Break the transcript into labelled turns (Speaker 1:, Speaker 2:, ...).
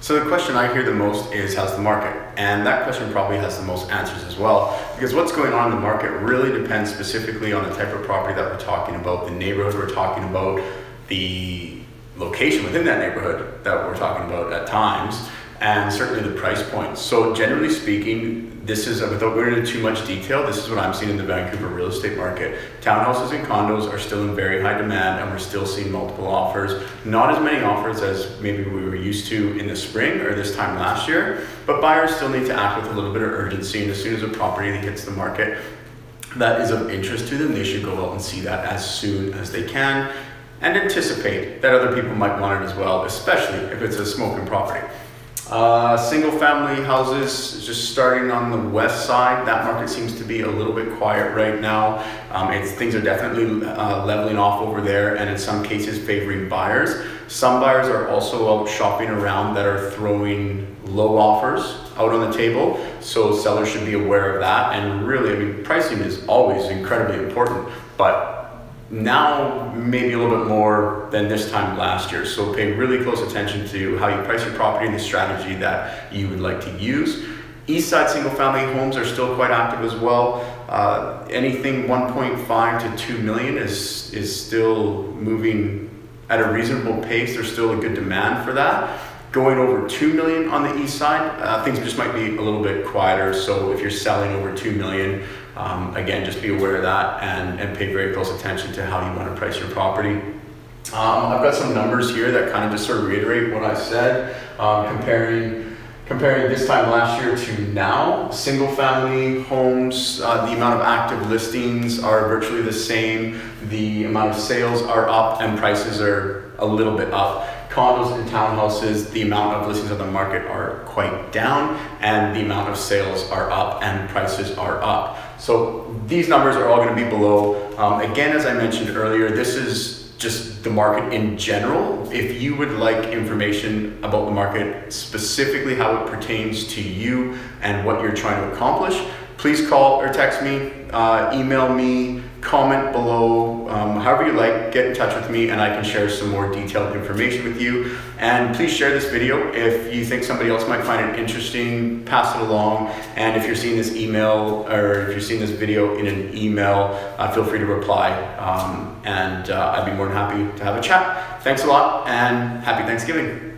Speaker 1: So the question I hear the most is, how's the market? And that question probably has the most answers as well, because what's going on in the market really depends specifically on the type of property that we're talking about, the neighborhood we're talking about, the location within that neighborhood that we're talking about at times, and certainly the price point. So generally speaking, this is, without going into too much detail, this is what I'm seeing in the Vancouver real estate market. Townhouses and condos are still in very high demand, and we're still seeing multiple offers. Not as many offers as maybe we were used to in the spring or this time last year, but buyers still need to act with a little bit of urgency, and as soon as a property hits the market that is of interest to them, they should go out and see that as soon as they can, and anticipate that other people might want it as well, especially if it's a smoking property. Single family houses, just starting on the west side, that market seems to be a little bit quiet right now. Things are definitely leveling off over there, and in some cases favoring buyers. Some buyers are also out shopping around that are throwing low offers out on the table, so sellers should be aware of that. And really, I mean, pricing is always incredibly important, but now maybe a little bit more than this time last year. So pay really close attention to how you price your property and the strategy that you would like to use. East side single family homes are still quite active as well. Anything 1.5 to 2 million is still moving at a reasonable pace. There's still a good demand for that. Going over 2 million on the east side, things just might be a little bit quieter. So if you're selling over 2 million, again, just be aware of that and pay very close attention to how you want to price your property. I've got some numbers here that kind of just sort of reiterate what I said, comparing this time last year to now. Single family homes, the amount of active listings are virtually the same. The amount of sales are up and prices are a little bit up. Condos and townhouses, the amount of listings on the market are quite down, and the amount of sales are up and prices are up. So these numbers are all going to be below. Again, as I mentioned earlier, this is just the market in general. If you would like information about the market, specifically how it pertains to you and what you're trying to accomplish, please call or text me, email me, comment below, however you like, get in touch with me and I can share some more detailed information with you. And please share this video if you think somebody else might find it interesting, pass it along. And if you're seeing this email or if you're seeing this video in an email, feel free to reply. I'd be more than happy to have a chat. Thanks a lot and happy Thanksgiving.